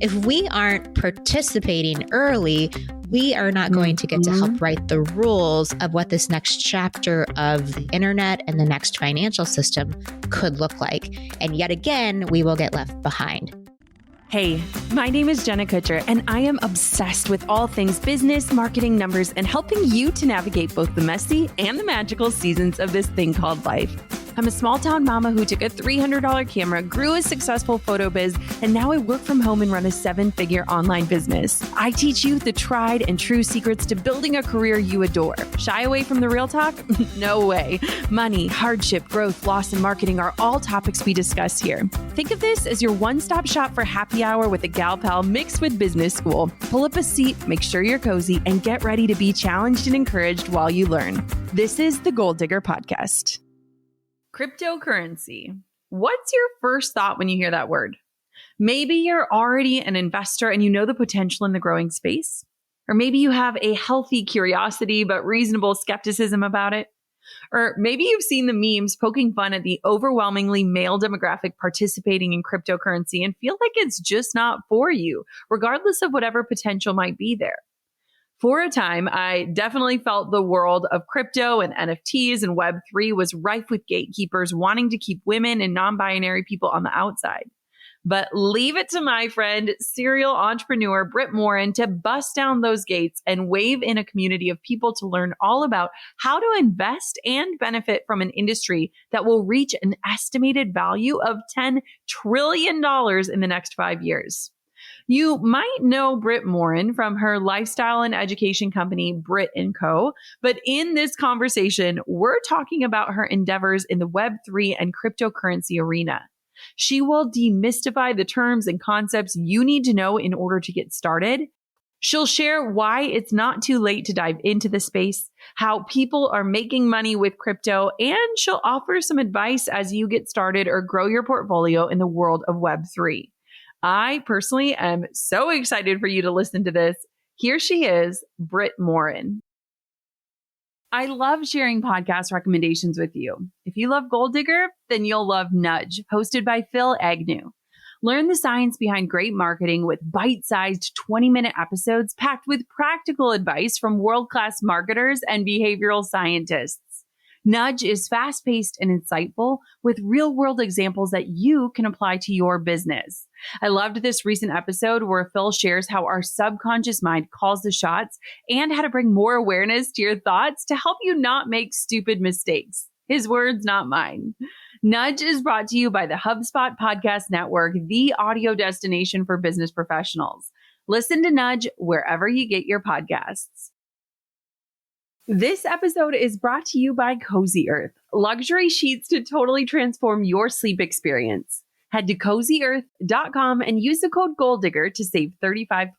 If we aren't participating early, we are not going to get to help write the rules of what this next chapter of the internet and the next financial system could look like. And yet again, we will get left behind. Hey, my name is Jenna Kutcher, and I am obsessed with all things business, marketing, numbers, and helping you to navigate both the messy and the magical seasons of this thing called life. I'm a small town mama who took a $300 camera, grew a successful photo biz, and now I work from home and run a 7-figure online business. I teach you the tried and true secrets to building a career you adore. Shy away from the real talk? No way. Money, hardship, growth, loss, and marketing are all topics we discuss here. Think of this as your one-stop shop for happy hour with a gal pal mixed with business school. Pull up a seat, make sure you're cozy, and get ready to be challenged and encouraged while you learn. This is the Gold Digger Podcast. Cryptocurrency. What's your first thought when you hear that word? Maybe you're already an investor and you know the potential in the growing space. Or maybe you have a healthy curiosity but reasonable skepticism about it. Or maybe you've seen the memes poking fun at the overwhelmingly male demographic participating in cryptocurrency and feel like it's just not for you, regardless of whatever potential might be there. For a time, I definitely felt the world of crypto and NFTs and Web3 was rife with gatekeepers wanting to keep women and non-binary people on the outside. But leave it to my friend, serial entrepreneur Brit Morin to bust down those gates and wave in a community of people to learn all about how to invest and benefit from an industry that will reach an estimated value of $10 trillion in the next 5 years. You might know Brit Morin from her lifestyle and education company, Brit Co. But in this conversation, we're talking about her endeavors in the Web3 and cryptocurrency arena. She will demystify the terms and concepts you need to know in order to get started. She'll share why it's not too late to dive into the space, how people are making money with crypto, and she'll offer some advice as you get started or grow your portfolio in the world of Web3. I personally am so excited for you to listen to this. Here she is, Brit Morin. I love sharing podcast recommendations with you. If you love Gold Digger, then you'll love Nudge, hosted by Phil Agnew. Learn the science behind great marketing with bite-sized 20-minute episodes packed with practical advice from world-class marketers and behavioral scientists. Nudge is fast-paced and insightful with real-world examples that you can apply to your business. I loved this recent episode where Phil shares how our subconscious mind calls the shots and how to bring more awareness to your thoughts to help you not make stupid mistakes. His words, not mine. Nudge is brought to you by the HubSpot Podcast Network, the audio destination for business professionals. Listen to Nudge wherever you get your podcasts. This episode is brought to you by Cozy Earth, luxury sheets to totally transform your sleep experience. Head to CozyEarth.com and use the code GOLDDIGGER to save 35%.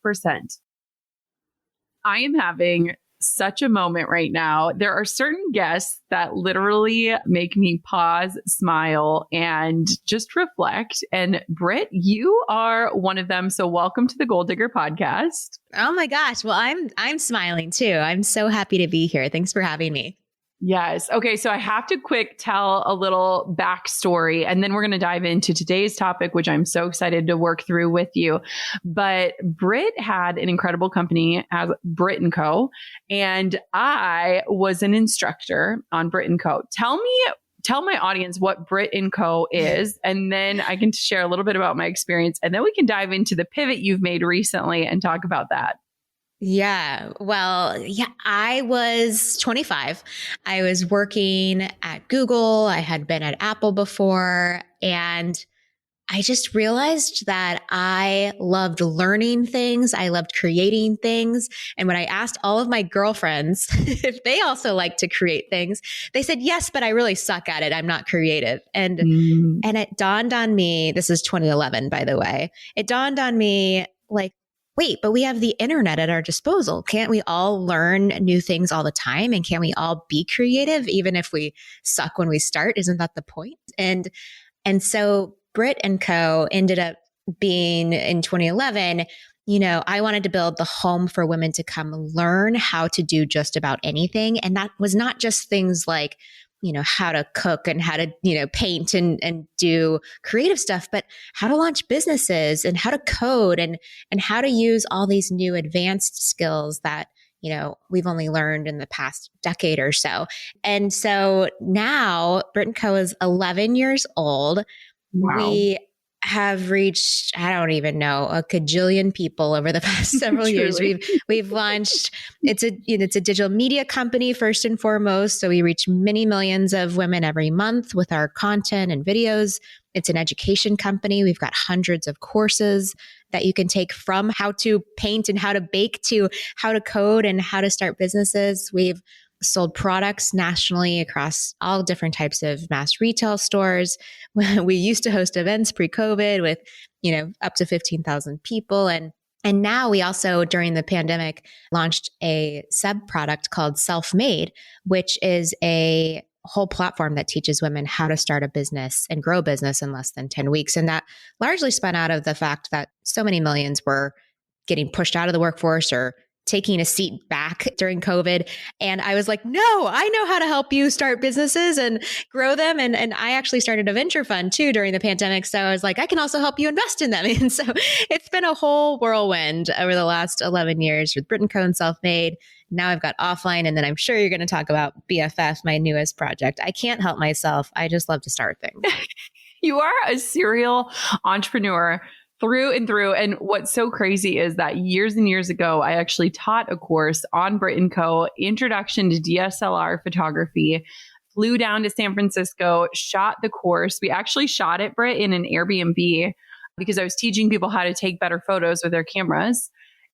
I am having such a moment right now. There are certain guests that literally make me pause, smile, and just reflect. And Brit, you are one of them. So welcome to the Gold Digger Podcast. Oh my gosh. Well, I'm smiling too. I'm so happy to be here. Thanks for having me. Yes. Okay. So I have to tell a little backstory, and then we're going to dive into today's topic, which I'm so excited to work through with you. But Brit had an incredible company as Brit Co. And I was an instructor on Brit Co. Tell my audience what Brit Co is, and then I can share a little bit about my experience, and then we can dive into the pivot you've made recently and talk about that. Yeah. Well, yeah, I was 25. I was working at Google. I had been at Apple before, and I just realized that I loved learning things. I loved creating things. And when I asked all of my girlfriends if they also like to create things, they said, yes, but I really suck at it. I'm not creative. And it dawned on me, this is 2011, by the way, it dawned on me like, wait, but we have the internet at our disposal. Can't we all learn new things all the time? And can't we all be creative, even if we suck when we start? Isn't that the point? And so Brit Co ended up being in 2011, I wanted to build the home for women to come learn how to do just about anything. And that was not just things like how to cook and how to, paint and do creative stuff, but how to launch businesses and how to code and how to use all these new advanced skills that, we've only learned in the past decade or so. And so now Brit Co is 11 years old. Wow. We have reached, I don't even know, a cajillion people over the past several years. We've launched, it's a digital media company first and foremost. So we reach many millions of women every month with our content and videos. It's an education company. We've got hundreds of courses that you can take from how to paint and how to bake to how to code and how to start businesses. We've sold products nationally across all different types of mass retail stores. We used to host events pre-COVID with, up to 15,000 people. And now we also, during the pandemic, launched a sub product called Self-Made, which is a whole platform that teaches women how to start a business and grow a business in less than 10 weeks. And that largely spun out of the fact that so many millions were getting pushed out of the workforce or taking a seat back during COVID. And I was like, no, I know how to help you start businesses and grow them. And I actually started a venture fund too during the pandemic. So I was like, I can also help you invest in them. And so it's been a whole whirlwind over the last 11 years with Brit Co and Self-Made. Now I've got Offline. And then I'm sure you're going to talk about BFF, my newest project. I can't help myself. I just love to start things. You are a serial entrepreneur through and through. And what's so crazy is that years and years ago, I actually taught a course on Brit Co, Introduction to DSLR Photography, flew down to San Francisco, shot the course. We actually shot it, Brit, in an Airbnb because I was teaching people how to take better photos with their cameras.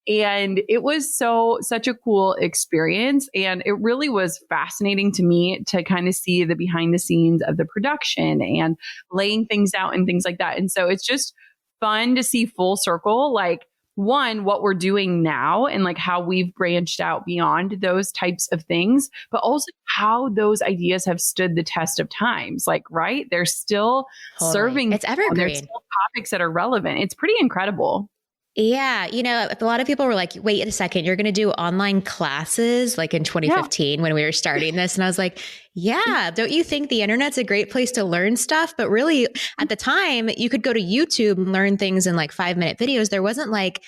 And it was such a cool experience. And it really was fascinating to me to kind of see the behind the scenes of the production and laying things out and things like that. And so it's just fun to see full circle, like one, what we're doing now and like how we've branched out beyond those types of things, but also how those ideas have stood the test of times. Like, right? They're still serving. It's evergreen. There's still topics that are relevant. It's pretty incredible. Yeah. A lot of people were like, wait a second, you're going to do online classes like in 2015 when we were starting this. And I was like, yeah, don't you think the internet's a great place to learn stuff? But really at the time you could go to YouTube and learn things in like 5-minute videos. There wasn't like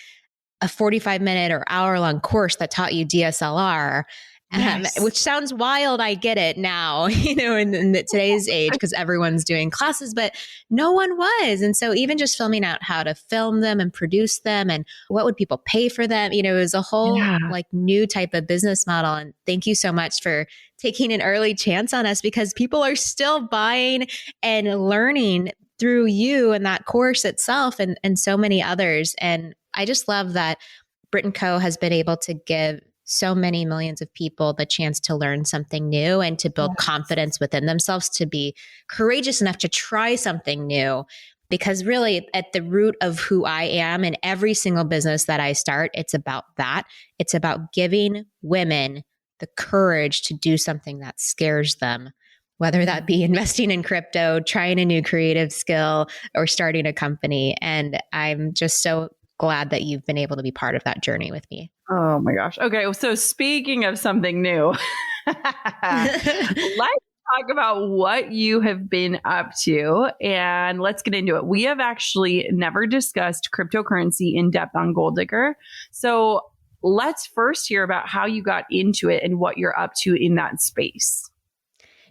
a 45-minute or hour-long course that taught you DSLR. Yes. Which sounds wild. I get it now, in today's age, because everyone's doing classes, but no one was. And so even just filming out how to film them and produce them and what would people pay for them, it was a whole like new type of business model. And thank you so much for taking an early chance on us, because people are still buying and learning through you and that course itself and so many others. And I just love that Brit Co has been able to give so many millions of people the chance to learn something new and to build confidence within themselves, to be courageous enough to try something new. Because really at the root of who I am in every single business that I start, it's about that. It's about giving women the courage to do something that scares them, whether that be investing in crypto, trying a new creative skill, or starting a company. And I'm just so glad that you've been able to be part of that journey with me. Oh my gosh. Okay. So speaking of something new, let's talk about what you have been up to and let's get into it. We have actually never discussed cryptocurrency in depth on Gold Digger. So let's first hear about how you got into it and what you're up to in that space.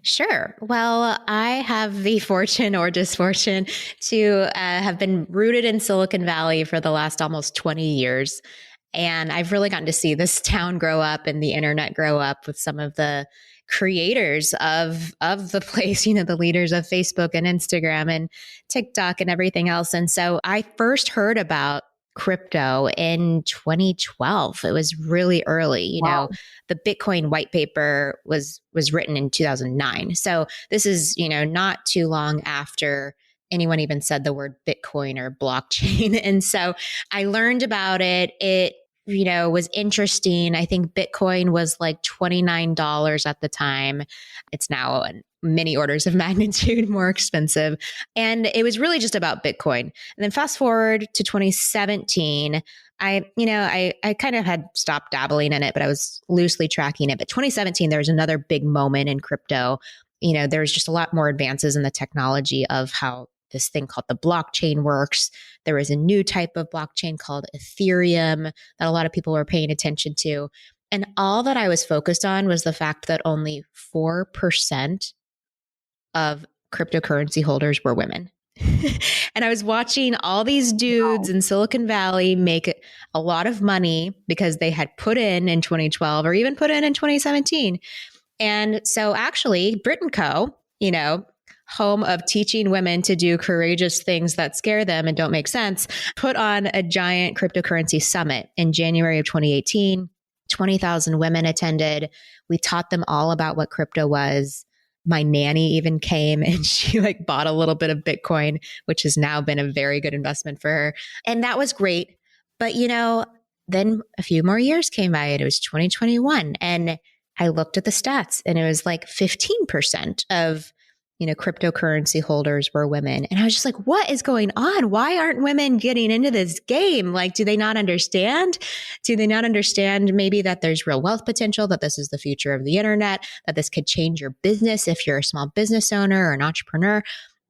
Sure. Well, I have the fortune or disfortune to have been rooted in Silicon Valley for the last almost 20 years. And I've really gotten to see this town grow up and the internet grow up with some of the creators of the place, the leaders of Facebook and Instagram and TikTok and everything else. And so I first heard about crypto in 2012. It was really early. Wow. The Bitcoin white paper was written in 2009. So this is, not too long after anyone even said the word Bitcoin or blockchain. And so I learned about it. It, was interesting. I think Bitcoin was like $29 at the time. It's now many orders of magnitude more expensive. And it was really just about Bitcoin. And then fast forward to 2017, I kind of had stopped dabbling in it, but I was loosely tracking it. But 2017, there was another big moment in crypto there's just a lot more advances in the technology of how this thing called the blockchain works. There was a new type of blockchain called Ethereum that a lot of people were paying attention to. And all that I was focused on was the fact that only 4% of cryptocurrency holders were women. And I was watching all these dudes in Silicon Valley make a lot of money because they had put in 2012 or even put in 2017. And so actually, Brit Co, home of teaching women to do courageous things that scare them and don't make sense, put on a giant cryptocurrency summit in January of 2018. 20,000 women attended. We taught them all about what crypto was. My nanny even came and she bought a little bit of Bitcoin, which has now been a very good investment for her. And that was great. But, then a few more years came by and it was 2021. And I looked at the stats and it was 15% of cryptocurrency holders were women. And I was just like, what is going on? Why aren't women getting into this game? Do they not understand? Do they not understand maybe that there's real wealth potential, that this is the future of the internet, that this could change your business if you're a small business owner or an entrepreneur?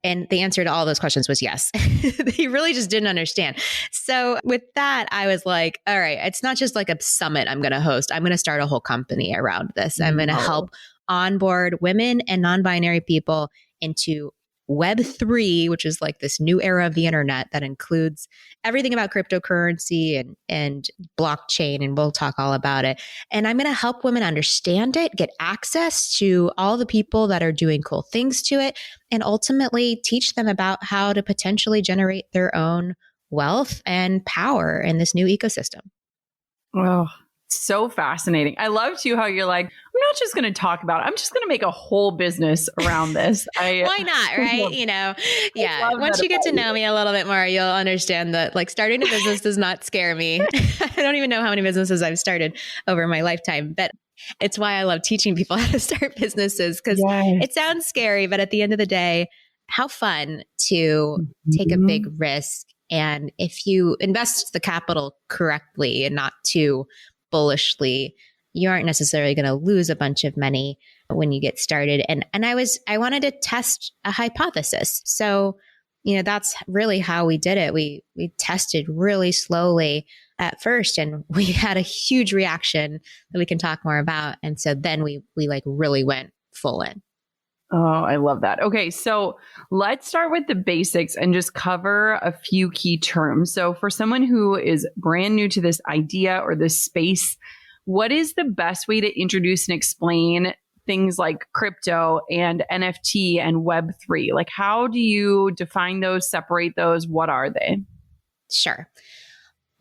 And the answer to all those questions was yes. They really just didn't understand. So with that, I was like, all right, it's not just a summit I'm going to host. I'm going to start a whole company around this. I'm going to help onboard women and non-binary people into Web3, which is this new era of the internet that includes everything about cryptocurrency and blockchain. And we'll talk all about it. And I'm going to help women understand it, get access to all the people that are doing cool things to it, and ultimately teach them about how to potentially generate their own wealth and power in this new ecosystem. Oh, so fascinating. I love too how you're like, I'm not just going to talk about it. I'm just going to make a whole business around this. Why not, right? Yeah. Once you get to know me a little bit more, you'll understand that starting a business does not scare me. I don't even know how many businesses I've started over my lifetime, but it's why I love teaching people how to start businesses because it sounds scary, but at the end of the day, how fun to take a big risk. And if you invest the capital correctly and not too bullishly, you aren't necessarily going to lose a bunch of money when you get started. And I wanted to test a hypothesis. So, that's really how we did it. We tested really slowly at first and we had a huge reaction that we can talk more about. And so then we really went full in. Oh, I love that. Okay, so let's start with the basics and just cover a few key terms. So for someone who is brand new to this idea or this space, what is the best way to introduce and explain things like crypto and NFT and Web3? How do you define those, separate those? What are they? Sure.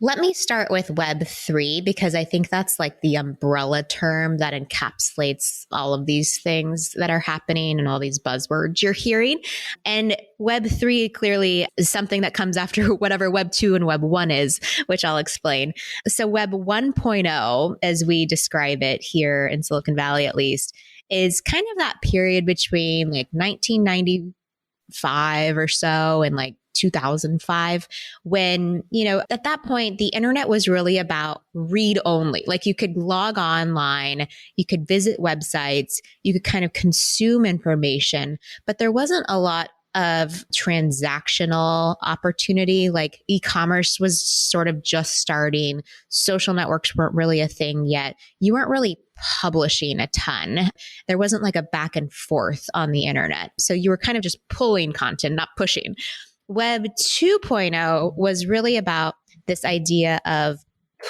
Let me start with Web3 because I think that's the umbrella term that encapsulates all of these things that are happening and all these buzzwords you're hearing. And Web3 clearly is something that comes after whatever Web 2 and Web 1 is, which I'll explain. So Web 1.0, as we describe it here in Silicon Valley at least, is kind of that period between 1995 or so and 2005 when, at that point, the internet was really about read only. You could log online, you could visit websites, you could kind of consume information, but there wasn't a lot of transactional opportunity. E-commerce was sort of just starting. Social networks weren't really a thing yet. You weren't really publishing a ton. There wasn't a back and forth on the internet. So you were kind of just pulling content, not pushing. Web 2.0 was really about this idea of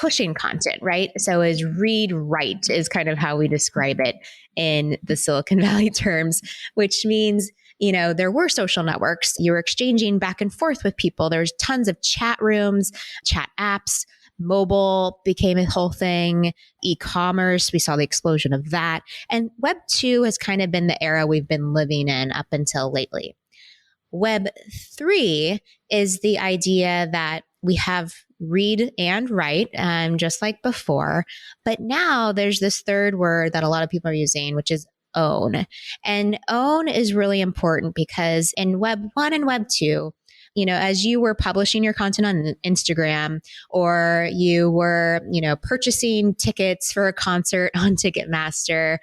pushing content, right? So as read write is kind of how we describe it in the Silicon Valley terms, which means, there were social networks. You were exchanging back and forth with people. There's tons of chat rooms, chat apps. Mobile became a whole thing. E-commerce, we saw the explosion of that. And Web 2 has kind of been the era we've been living in up until lately. Web 3 is the idea that we have read and write, just like before. But now there's this third word that a lot of people are using, which is own. And own is really important because in Web 1 and Web 2, as you were publishing your content on Instagram, or you were, purchasing tickets for a concert on Ticketmaster,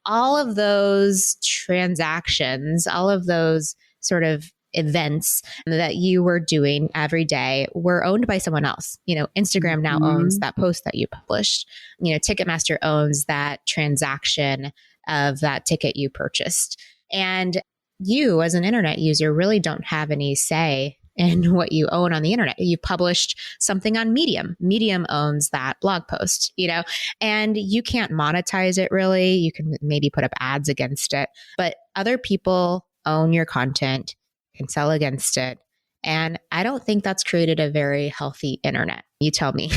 all of those transactions, all of those sort of events that you were doing every day were owned by someone else. Instagram now owns that post that you published. Ticketmaster owns that transaction of that ticket you purchased. And you, as an internet user, really don't have any say in what you own on the internet. You published something on Medium. Medium owns that blog post, and you can't monetize it really. You can maybe put up ads against it, but other people own your content, can sell against it. And I don't think that's created a very healthy internet. You tell me.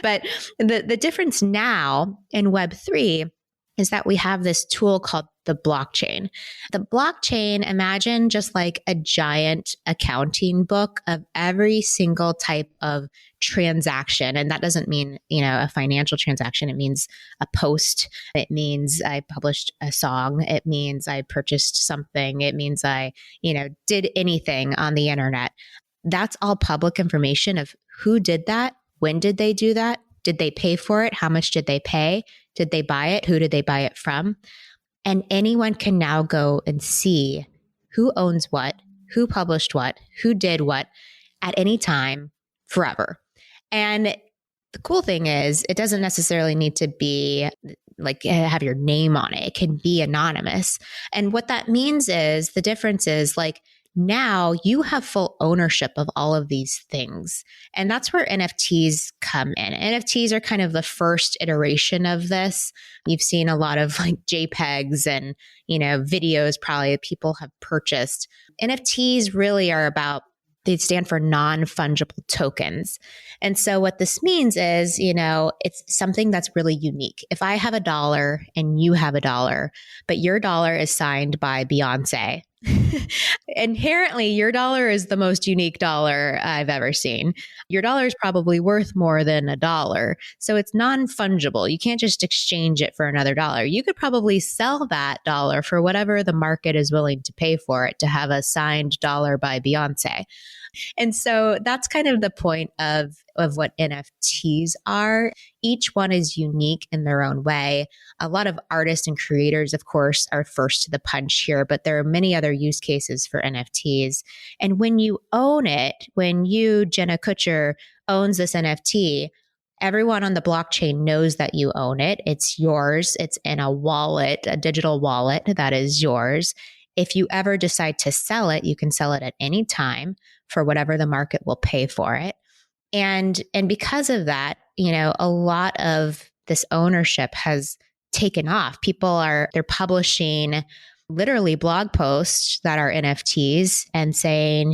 But the difference now in Web3 is that we have this tool called the blockchain. The blockchain, imagine just like a giant accounting book of every single type of transaction. And that doesn't mean, a financial transaction. It means a post. It means I published a song. It means I purchased something. It means I, did anything on the internet. That's all public information of who did that. When did they do that? Did they pay for it? How much did they pay? Did they buy it? Who did they buy it from? And anyone can now go and see who owns what, who published what, who did what at any time forever. And the cool thing is it doesn't necessarily need to be like have your name on it. It can be anonymous. And what that means is the difference is like now you have full ownership of all of these things. And that's where NFTs come in. NFTs are kind of the first iteration of this. You've seen a lot of like JPEGs and, videos probably that people have purchased. NFTs really are about, they stand for non-fungible tokens. And so what this means is, it's something that's really unique. If I have $1 and you have $1, but your dollar is signed by Beyonce, inherently your dollar is the most unique dollar I've ever seen. Your dollar is probably worth more than $1. So it's non-fungible. You can't just exchange it for another dollar. You could probably sell that dollar for whatever the market is willing to pay for it to have a signed dollar by Beyonce. And so that's kind of the point of what NFTs are. Each one is unique in their own way. A lot of artists and creators, of course, are first to the punch here, but there are many other use cases for NFTs. And when you own it, when you, Jenna Kutcher, owns this NFT, everyone on the blockchain knows that you own it. It's yours. It's in a wallet, a digital wallet that is yours. If you ever decide to sell it, you can sell it at any time for whatever the market will pay for it. And because of that, a lot of this ownership has taken off. They're publishing literally blog posts that are NFTs and saying,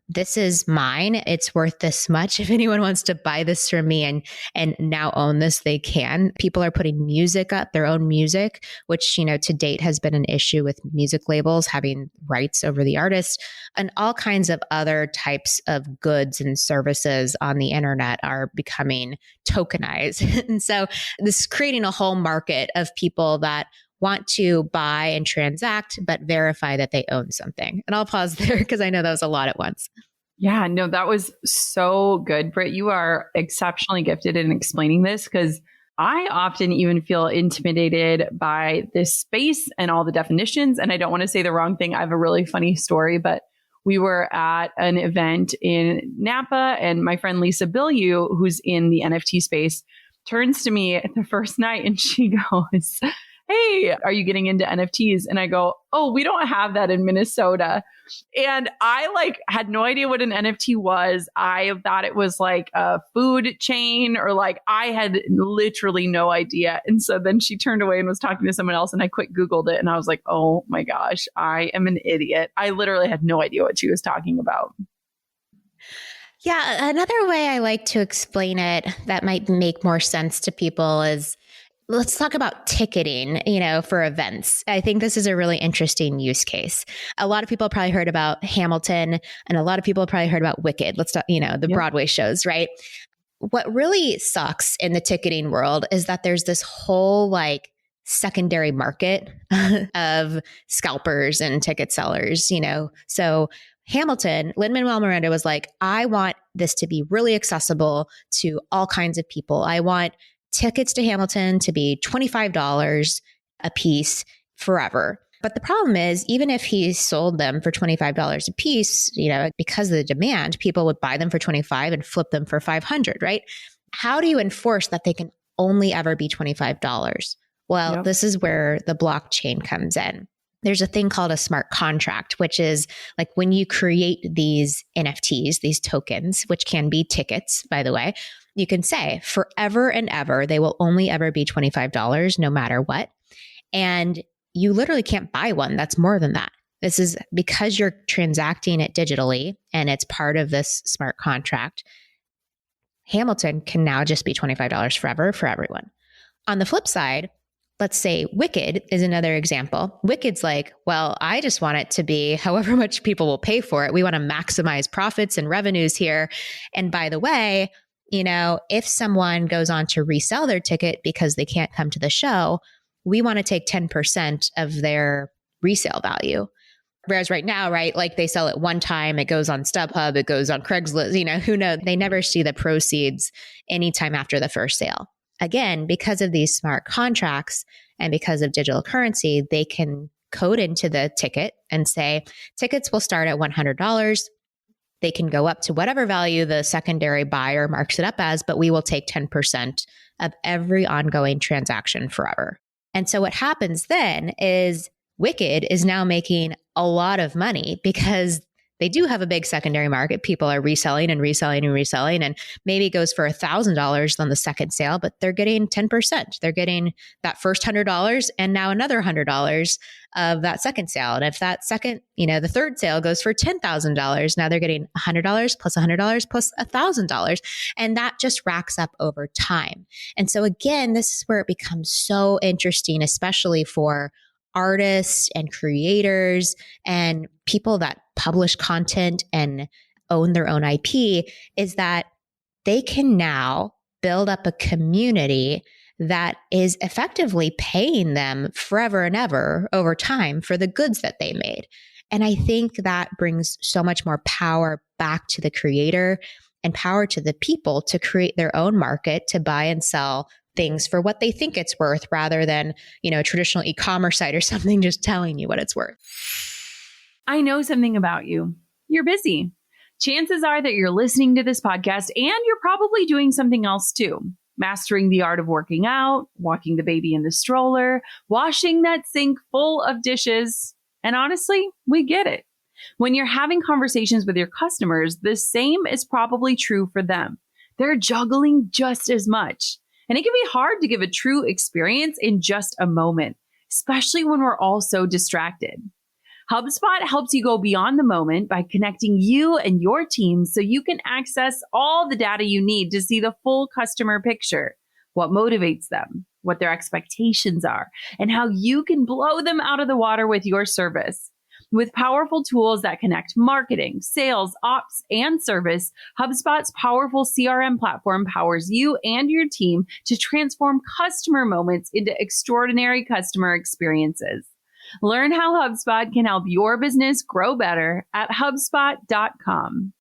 this is mine. It's worth this much. If anyone wants to buy this from me and now own this, they can. People are putting music up, their own music, which, to date has been an issue with music labels having rights over the artist, and all kinds of other types of goods and services on the internet are becoming tokenized. And so this is creating a whole market of people that want to buy and transact, but verify that they own something. And I'll pause there because I know that was a lot at once. Yeah, no, that was so good, Brit. You are exceptionally gifted in explaining this because I often even feel intimidated by this space and all the definitions. And I don't want to say the wrong thing. I have a really funny story, but we were at an event in Napa and my friend Lisa Bilyeu, who's in the NFT space, turns to me the first night and she goes, "Hey, are you getting into NFTs?" And I go, "Oh, we don't have that in Minnesota." And I had no idea what an NFT was. I thought it was like a food chain or I had literally no idea. And so then she turned away and was talking to someone else and I quick Googled it and I was like, oh my gosh, I am an idiot. I literally had no idea what she was talking about. Yeah, another way I like to explain it that might make more sense to people is, let's talk about ticketing, for events. I think this is a really interesting use case. A lot of people probably heard about Hamilton and a lot of people probably heard about Wicked. Let's talk, the Broadway shows, right? What really sucks in the ticketing world is that there's this whole secondary market of scalpers and ticket sellers, So Hamilton, Lin-Manuel Miranda was like, I want this to be really accessible to all kinds of people. I want tickets to Hamilton to be $25 a piece forever. But the problem is, even if he sold them for $25 a piece, because of the demand, people would buy them for 25 and flip them for 500, right? How do you enforce that they can only ever be $25? Well, This is where the blockchain comes in. There's a thing called a smart contract, which is like when you create these NFTs, these tokens, which can be tickets, by the way, you can say forever and ever, they will only ever be $25 no matter what. And you literally can't buy one that's more than that. This is because you're transacting it digitally and it's part of this smart contract. Hamilton can now just be $25 forever for everyone. On the flip side, let's say Wicked is another example. Wicked's like, well, I just want it to be however much people will pay for it. We want to maximize profits and revenues here. And by the way, if someone goes on to resell their ticket because they can't come to the show, we want to take 10% of their resale value. Whereas right now, right, like they sell it one time, it goes on StubHub, it goes on Craigslist, who knows? They never see the proceeds anytime after the first sale. Again, because of these smart contracts and because of digital currency, they can code into the ticket and say, tickets will start at $100. They can go up to whatever value the secondary buyer marks it up as, but we will take 10% of every ongoing transaction forever. And so what happens then is Wicked is now making a lot of money because they do have a big secondary market. People are reselling and reselling and reselling, and maybe it goes for $1,000 on the second sale, but they're getting 10%. They're getting that first $100 and now another $100 of that second sale. And if that second, the third sale goes for $10,000, now they're getting $100 plus $100 plus $1,000. And that just racks up over time. And so again, this is where it becomes so interesting, especially for artists and creators and people that publish content and own their own IP, is that they can now build up a community that is effectively paying them forever and ever over time for the goods that they made. And I think that brings so much more power back to the creator and power to the people to create their own market, to buy and sell things for what they think it's worth, rather than, a traditional e-commerce site or something just telling you what it's worth. I know something about you. You're busy. Chances are that you're listening to this podcast and you're probably doing something else too. Mastering the art of working out, walking the baby in the stroller, washing that sink full of dishes. And honestly, we get it. When you're having conversations with your customers, the same is probably true for them. They're juggling just as much. And it can be hard to give a true experience in just a moment, especially when we're all so distracted. HubSpot helps you go beyond the moment by connecting you and your team so you can access all the data you need to see the full customer picture, what motivates them, what their expectations are, and how you can blow them out of the water with your service. With powerful tools that connect marketing, sales, ops, and service, HubSpot's powerful CRM platform powers you and your team to transform customer moments into extraordinary customer experiences. Learn how HubSpot can help your business grow better at HubSpot.com.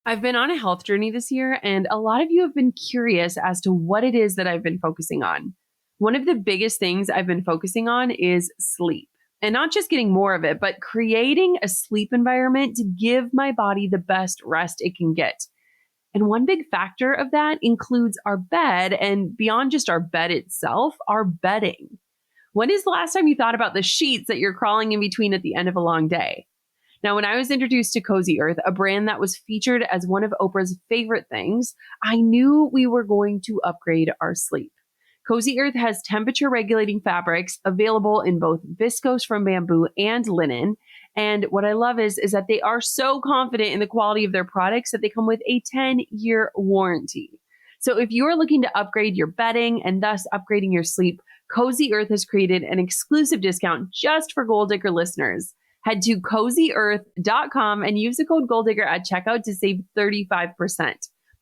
I've been on a health journey this year, and a lot of you have been curious as to what it is that I've been focusing on. One of the biggest things I've been focusing on is sleep. And not just getting more of it, but creating a sleep environment to give my body the best rest it can get. And one big factor of that includes our bed, and beyond just our bed itself, our bedding. When is the last time you thought about the sheets that you're crawling in between at the end of a long day? Now, when I was introduced to Cozy Earth, a brand that was featured as one of Oprah's favorite things, I knew we were going to upgrade our sleep. Cozy Earth has temperature regulating fabrics available in both viscose from bamboo and linen. And what I love is that they are so confident in the quality of their products that they come with a 10-year warranty. So if you are looking to upgrade your bedding and thus upgrading your sleep, Cozy Earth has created an exclusive discount just for Gold Digger listeners. Head to CozyEarth.com and use the code Gold Digger at checkout to save 35%.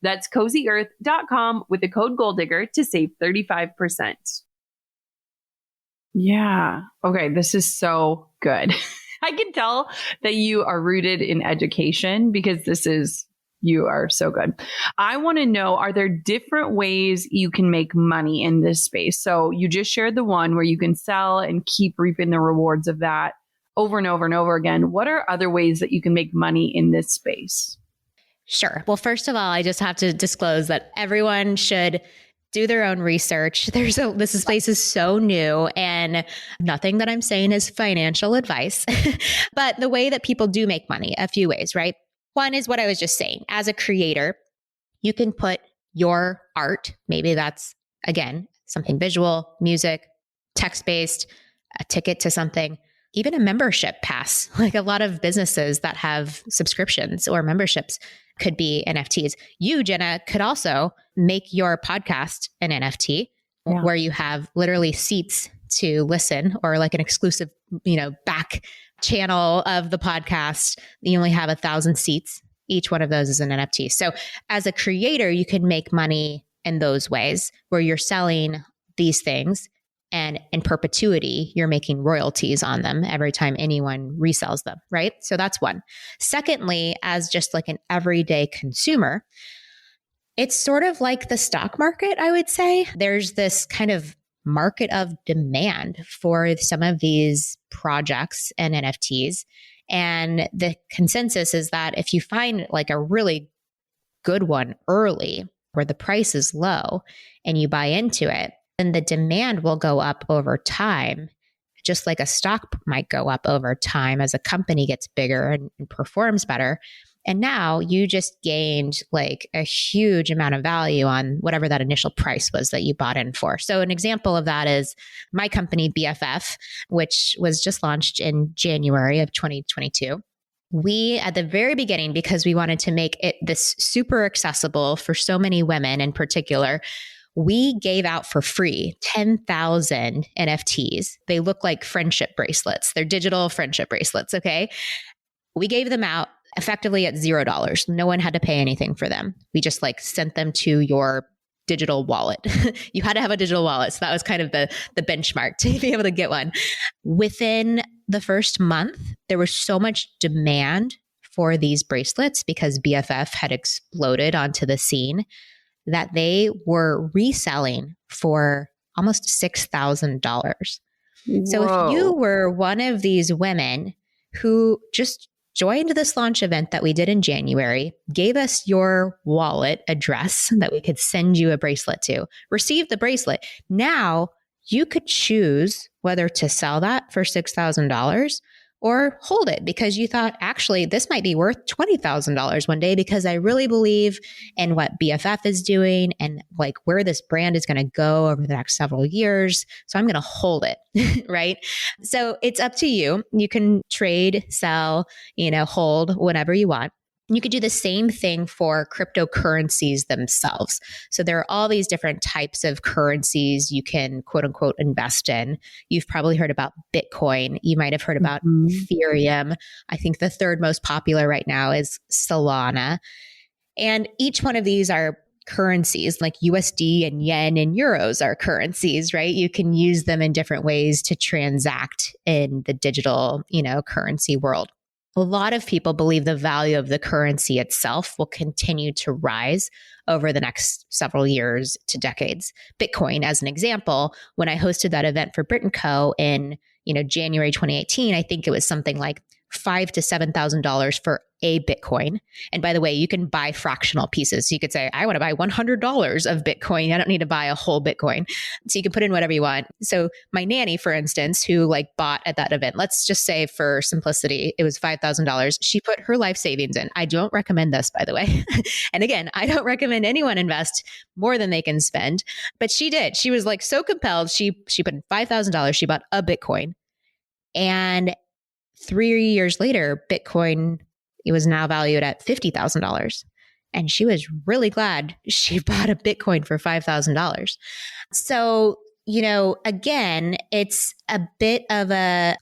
That's CozyEarth.com with the code Gold Digger to save 35%. Yeah. Okay. This is so good. I can tell that you are rooted in education because you are so good. I want to know, are there different ways you can make money in this space? So you just shared the one where you can sell and keep reaping the rewards of that over and over and over again. What are other ways that you can make money in this space? Sure. Well, first of all, I just have to disclose that everyone should do their own research. This space is so new, and nothing that I'm saying is financial advice. But the way that people do make money, a few ways, right? One is what I was just saying. As a creator, you can put your art, maybe that's, again, something visual, music, text-based, a ticket to something, even a membership pass. Like a lot of businesses that have subscriptions or memberships could be NFTs. You, Jenna, could also make your podcast an NFT where you have literally seats to listen, or like an exclusive, back channel of the podcast. You only have 1,000 seats. Each one of those is an NFT. So as a creator, you can make money in those ways where you're selling these things, and in perpetuity, you're making royalties on them every time anyone resells them, right? So that's one. Secondly, as just like an everyday consumer, it's sort of like the stock market, I would say. There's this kind of market of demand for some of these projects and NFTs. And the consensus is that if you find like a really good one early where the price is low and you buy into it, then the demand will go up over time, just like a stock might go up over time as a company gets bigger and performs better. And now you just gained like a huge amount of value on whatever that initial price was that you bought in for. So an example of that is my company, BFF, which was just launched in January of 2022. We, at the very beginning, because we wanted to make it this super accessible for so many women in particular, we gave out for free 10,000 NFTs. They look like friendship bracelets. They're digital friendship bracelets, okay? We gave them out effectively at $0. No one had to pay anything for them. We just like sent them to your digital wallet. You had to have a digital wallet. So that was kind of the benchmark to be able to get one. Within the first month, there was so much demand for these bracelets because BFF had exploded onto the scene that they were reselling for almost $6,000. So if you were one of these women who just joined this launch event that we did in January, gave us your wallet address that we could send you a bracelet to, received the bracelet, now you could choose whether to sell that for $6,000 or hold it because you thought, actually, this might be worth $20,000 one day because I really believe in what BFF is doing and like where this brand is going to go over the next several years. So I'm going to hold it, right? So it's up to you. You can trade, sell, hold, whatever you want. You could do the same thing for cryptocurrencies themselves. So there are all these different types of currencies you can quote unquote invest in. You've probably heard about Bitcoin. You might have heard about Ethereum. I think the third most popular right now is Solana. And each one of these are currencies like USD and yen and euros are currencies, right? You can use them in different ways to transact in the digital, currency world. A lot of people believe the value of the currency itself will continue to rise over the next several years to decades. Bitcoin, as an example, when I hosted that event for Brit Co in January 2018, I think it was something like $5,000 to $7,000 for a Bitcoin. And by the way, you can buy fractional pieces. So you could say, I want to buy $100 of Bitcoin. I don't need to buy a whole Bitcoin. So you can put in whatever you want. So my nanny, for instance, who like bought at that event, let's just say for simplicity, it was $5,000. She put her life savings in. I don't recommend this, by the way. And again, I don't recommend anyone invest more than they can spend, but she did. She was like so compelled. She put in $5,000. She bought a Bitcoin. And 3 years later, Bitcoin, it was now valued at $50,000. And she was really glad she bought a Bitcoin for $5,000. So, again, it's a bit of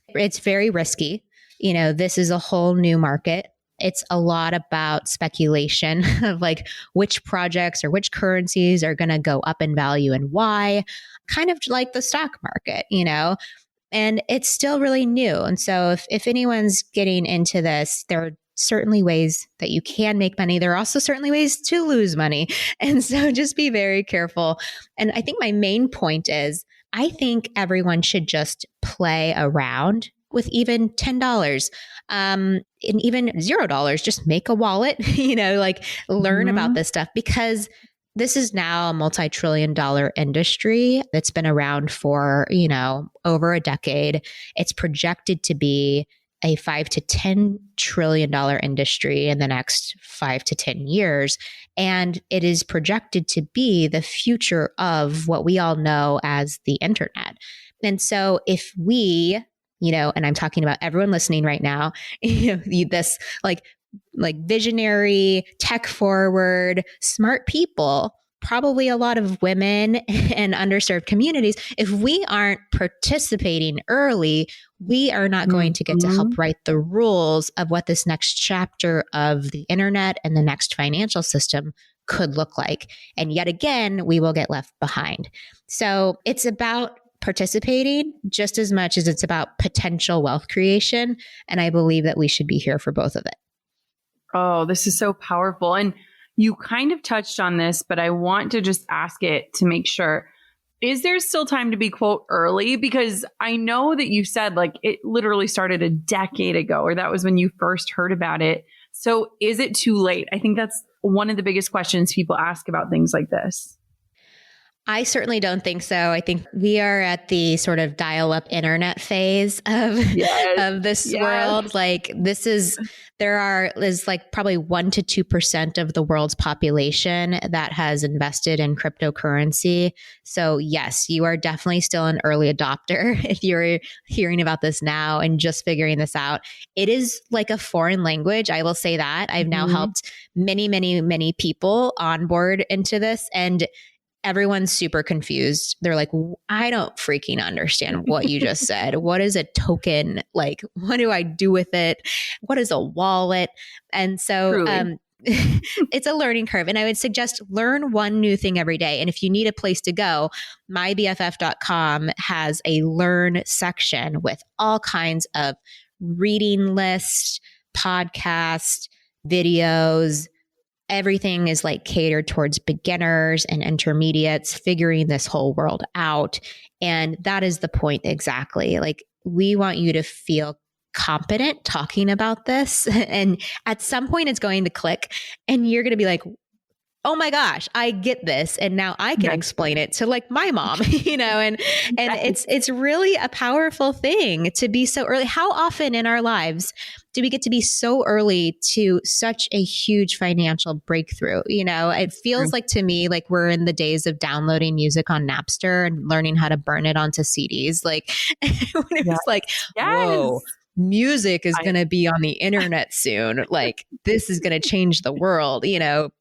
it's very risky. This is a whole new market. It's a lot about speculation of like which projects or which currencies are going to go up in value and why, kind of like the stock market, and it's still really new. And so if anyone's getting into this, there are certainly ways that you can make money. There are also certainly ways to lose money. And so just be very careful. And I think my main point is, I think everyone should just play around with even $10 and even $0. Just make a wallet, like learn about this stuff, because this is now a multi-trillion-dollar industry that's been around for, over a decade. It's projected to be a $5 to $10 trillion industry in the next 5 to 10 years. And it is projected to be the future of what we all know as the internet. And so if we, and I'm talking about everyone listening right now, this like visionary, tech forward, smart people, probably a lot of women and underserved communities, if we aren't participating early, we are not going to get to help write the rules of what this next chapter of the internet and the next financial system could look like. And yet again, we will get left behind. So it's about participating just as much as it's about potential wealth creation. And I believe that we should be here for both of it. Oh, this is so powerful. And you kind of touched on this, but I want to just ask it to make sure. Is there still time to be, quote, early? Because I know that you said like it literally started a decade ago, or that was when you first heard about it. So is it too late? I think that's one of the biggest questions people ask about things like this. I certainly don't think so. I think we are at the sort of dial-up internet phase of this world. Like there's like probably 1% to 2% of the world's population that has invested in cryptocurrency. So yes, you are definitely still an early adopter if you're hearing about this now and just figuring this out. It is like a foreign language. I will say that. I've now helped many, many, many people onboard into this, and everyone's super confused. They're like, I don't freaking understand what you just said. What is a token? Like, what do I do with it? What is a wallet? And so it's a learning curve. And I would suggest learn one new thing every day. And if you need a place to go, mybff.com has a learn section with all kinds of reading lists, podcasts, videos. Everything is like catered towards beginners and intermediates figuring this whole world out. And that is the point exactly. Like, we want you to feel competent talking about this. And at some point it's going to click and you're going to be like, oh my gosh, I get this. And now I can explain it to like my mom, and it's really a powerful thing to be so early. How often in our lives do we get to be so early to such a huge financial breakthrough? It feels like to me, like we're in the days of downloading music on Napster and learning how to burn it onto CDs. Like when it was like, whoa, music is going to be on the internet soon. Like this is going to change the world, and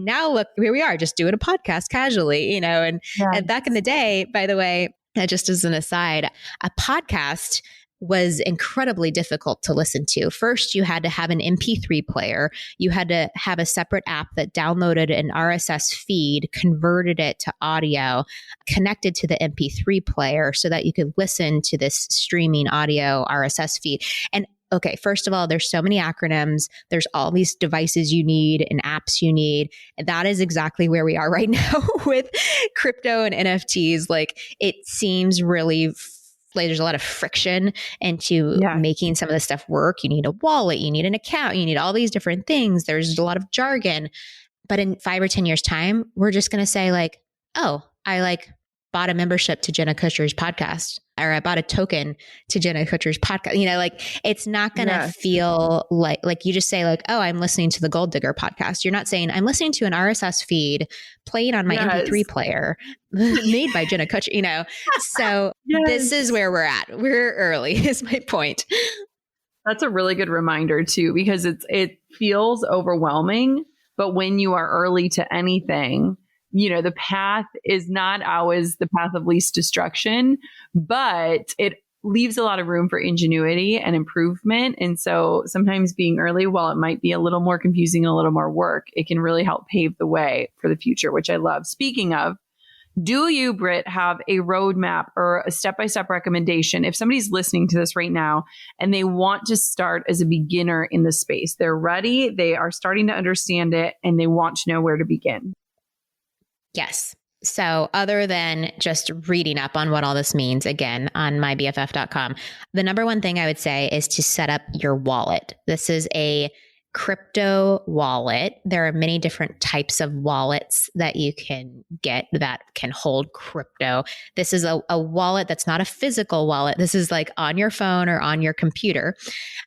now look, here we are just doing a podcast casually, and back in the day, by the way, just as an aside, a podcast was incredibly difficult to listen to. First, you had to have an MP3 player. You had to have a separate app that downloaded an RSS feed, converted it to audio, connected to the MP3 player so that you could listen to this streaming audio RSS feed. And okay, first of all, there's so many acronyms. There's all these devices you need and apps you need. And that is exactly where we are right now with crypto and NFTs. Like it seems really there's a lot of friction into making some of this stuff work. You need a wallet, you need an account, you need all these different things. There's a lot of jargon. But in 5 or 10 years time, we're just going to say like, oh, I bought a membership to Jenna Kutcher's podcast, or I bought a token to Jenna Kutcher's podcast. It's not going to feel like you just say like, oh, I'm listening to the Gold Digger podcast. You're not saying I'm listening to an RSS feed played on my MP3 player made by Jenna Kutcher, So this is where we're at. We're early is my point. That's a really good reminder too, because it feels overwhelming, but when you are early to anything, the path is not always the path of least destruction, but it leaves a lot of room for ingenuity and improvement. And so sometimes being early, while it might be a little more confusing and a little more work, it can really help pave the way for the future, which I love. Speaking of, Do you, Brit, have a roadmap or a step-by-step recommendation? If somebody's listening to this right now and they want to start as a beginner in the space, they're ready, they are starting to understand it, and they want to know where to begin. Yes. So other than just reading up on what all this means, again, on mybff.com, the number one thing I would say is to set up your wallet. This is a crypto wallet. There are many different types of wallets that you can get that can hold crypto. This is a wallet that's not a physical wallet. This is like on your phone or on your computer.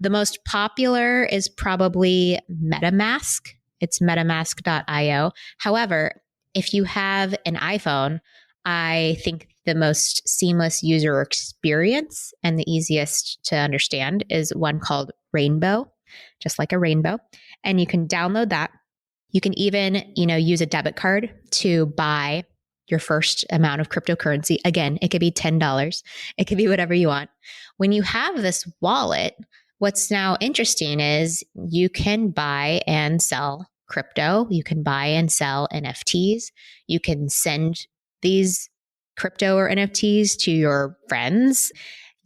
The most popular is probably MetaMask. It's metamask.io. However, if you have an iPhone, I think the most seamless user experience and the easiest to understand is one called Rainbow, just like a rainbow. And you can download that. You can even, use a debit card to buy your first amount of cryptocurrency. Again, it could be $10. It could be whatever you want. When you have this wallet, what's now interesting is you can buy and sell crypto. You can buy and sell NFTs. You can send these crypto or NFTs to your friends.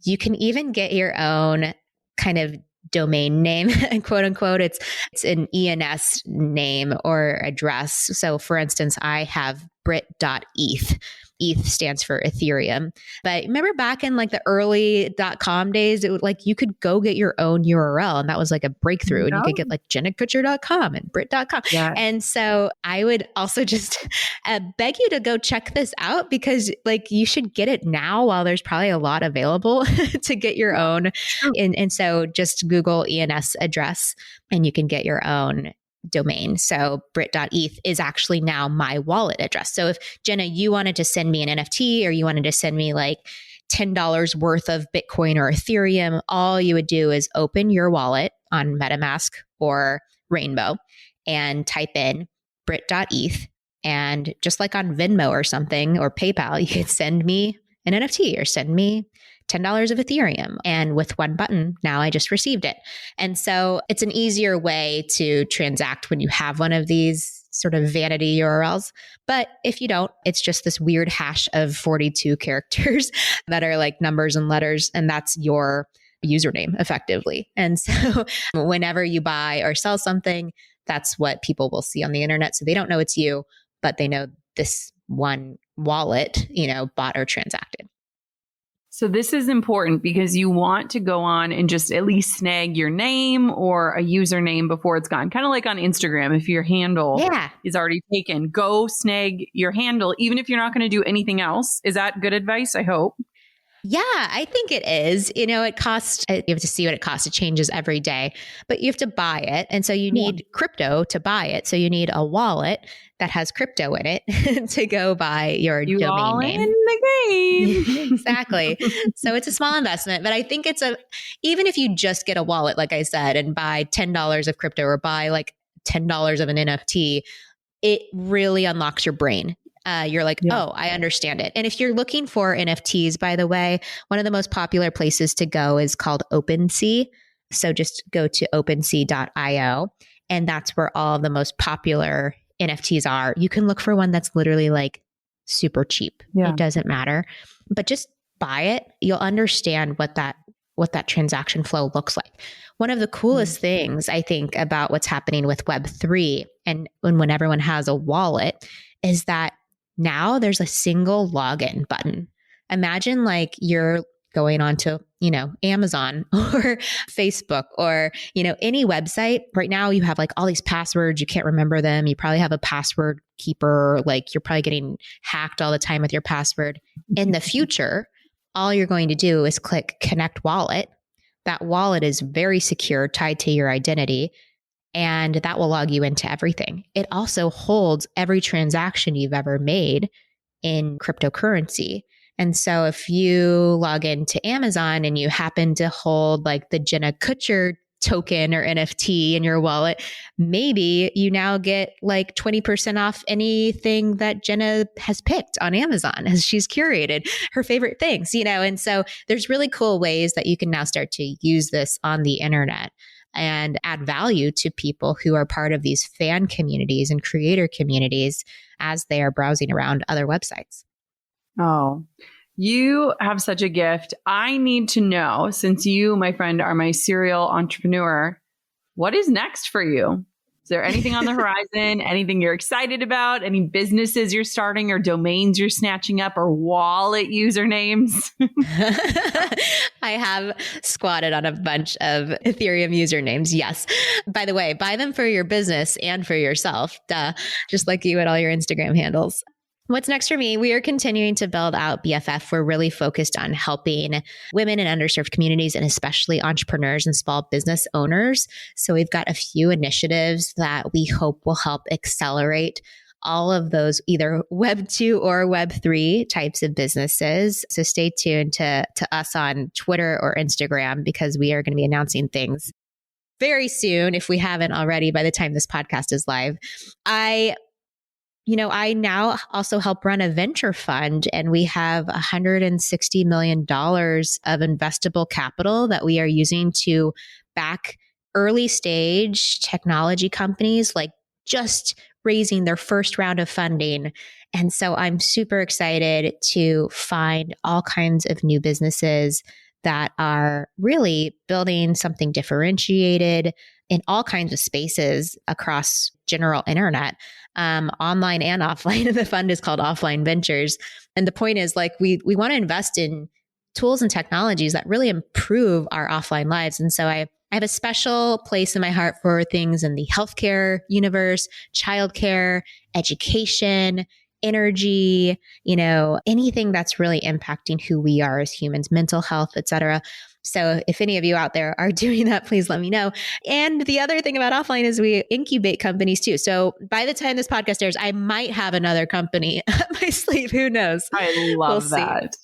You can even get your own kind of domain name, quote unquote. It's an ENS name or address. So for instance, I have Brit.eth. ETH stands for Ethereum. But remember back in like the early .com days, it would like you could go get your own URL, and that was like a breakthrough. And you could get like jennakutcher.com and Brit.com. Yeah. And so I would also just beg you to go check this out, because like you should get it now while there's probably a lot available to get your own. And so just Google ENS address and you can get your own domain. So Brit.eth is actually now my wallet address. So if Jenna, you wanted to send me an NFT or you wanted to send me like $10 worth of Bitcoin or Ethereum, all you would do is open your wallet on MetaMask or Rainbow and type in Brit.eth. And just like on Venmo or something or PayPal, you could send me an NFT or send me $10 of Ethereum. And with one button, now I just received it. And so it's an easier way to transact when you have one of these sort of vanity URLs. But if you don't, it's just this weird hash of 42 characters that are like numbers and letters. And that's your username effectively. And so whenever you buy or sell something, that's what people will see on the internet. So they don't know it's you, but they know this one wallet, bought or transacted. So this is important because you want to go on and just at least snag your name or a username before it's gone. Kind of like on Instagram, if your handle is already taken, go snag your handle, even if you're not going to do anything else. Is that good advice? I hope. Yeah, I think it is. It costs, you have to see what it costs. It changes every day, but you have to buy it. And so you need crypto to buy it. So you need a wallet that has crypto in it to go buy your domain all name. In the game. Exactly. So it's a small investment, but I think even if you just get a wallet, like I said, and buy $10 of crypto or buy like $10 of an NFT, it really unlocks your brain. You're like, oh, I understand it. And if you're looking for NFTs, by the way, one of the most popular places to go is called OpenSea. So just go to OpenSea.io, and that's where all of the most popular NFTs are. You can look for one that's literally like super cheap. Yeah. It doesn't matter, but just buy it. You'll understand what that transaction flow looks like. One of the coolest things I think about what's happening with Web3 and when everyone has a wallet is that now there's a single login button. Imagine like you're going onto, Amazon or Facebook or, any website. Right now you have like all these passwords. You can't remember them. You probably have a password keeper. Like you're probably getting hacked all the time with your password. In the future, all you're going to do is click Connect Wallet. That wallet is very secure, tied to your identity. And that will log you into everything. It also holds every transaction you've ever made in cryptocurrency. And so if you log into Amazon and you happen to hold like the Jenna Kutcher token or NFT in your wallet, maybe you now get like 20% off anything that Jenna has picked on Amazon as she's curated her favorite things, and so there's really cool ways that you can now start to use this on the internet and add value to people who are part of these fan communities and creator communities as they are browsing around other websites. Oh, you have such a gift. I need to know, since you, my friend, are my serial entrepreneur, what is next for you? Is there anything on the horizon? Anything you're excited about? Any businesses you're starting or domains you're snatching up or wallet usernames? I have squatted on a bunch of Ethereum usernames. Yes. By the way, buy them for your business and for yourself. Duh. Just like you at all your Instagram handles. What's next for me? We are continuing to build out BFF. We're really focused on helping women in underserved communities and especially entrepreneurs and small business owners. So we've got a few initiatives that we hope will help accelerate all of those either Web 2 or Web 3 types of businesses. So stay tuned to us on Twitter or Instagram because we are going to be announcing things very soon if we haven't already by the time this podcast is live. I now also help run a venture fund, and we have $160 million of investable capital that we are using to back early stage technology companies, like just raising their first round of funding. And so I'm super excited to find all kinds of new businesses that are really building something differentiated in all kinds of spaces across general internet, online and offline. The fund is called Offline Ventures. And the point is, like, we want to invest in tools and technologies that really improve our offline lives. And so I have a special place in my heart for things in the healthcare universe, childcare, education, energy, anything that's really impacting who we are as humans, mental health, et cetera. So if any of you out there are doing that, please let me know. And the other thing about offline is we incubate companies too. So by the time this podcast airs, I might have another company up my sleeve. Who knows? I love that.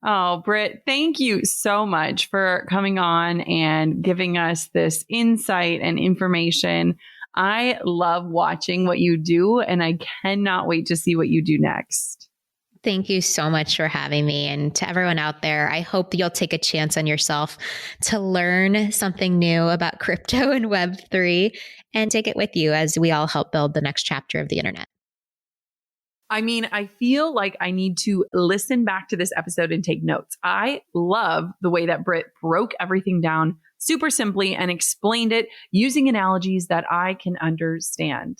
Oh, Brit, thank you so much for coming on and giving us this insight and information. I love watching what you do, and I cannot wait to see what you do next. Thank you so much for having me. And to everyone out there, I hope you'll take a chance on yourself to learn something new about crypto and Web3 and take it with you as we all help build the next chapter of the internet. I mean, I feel like I need to listen back to this episode and take notes. I love the way that Brit broke everything down super simply and explained it using analogies that I can understand.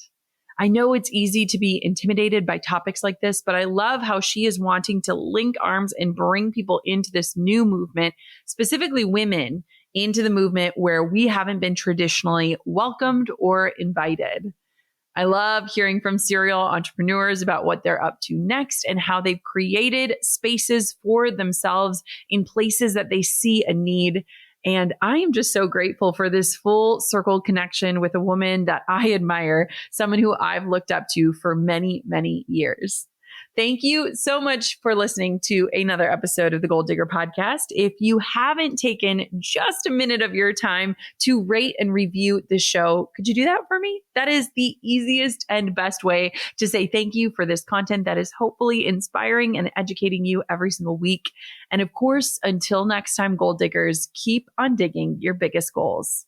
I know it's easy to be intimidated by topics like this, but I love how she is wanting to link arms and bring people into this new movement, specifically women, into the movement where we haven't been traditionally welcomed or invited. I love hearing from serial entrepreneurs about what they're up to next and how they've created spaces for themselves in places that they see a need. And I am just so grateful for this full circle connection with a woman that I admire, someone who I've looked up to for many, many years. Thank you so much for listening to another episode of the Gold Digger Podcast. If you haven't taken just a minute of your time to rate and review the show, could you do that for me? That is the easiest and best way to say thank you for this content that is hopefully inspiring and educating you every single week. And of course, until next time, Gold Diggers, keep on digging your biggest goals.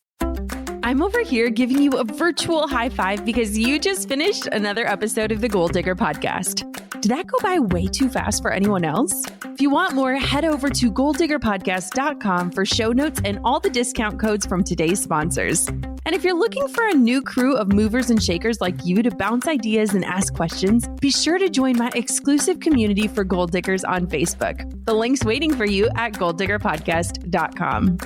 I'm over here giving you a virtual high five because you just finished another episode of the Gold Digger Podcast. Did that go by way too fast for anyone else? If you want more, head over to golddiggerpodcast.com for show notes and all the discount codes from today's sponsors. And if you're looking for a new crew of movers and shakers like you to bounce ideas and ask questions, be sure to join my exclusive community for Gold Diggers on Facebook. The link's waiting for you at golddiggerpodcast.com.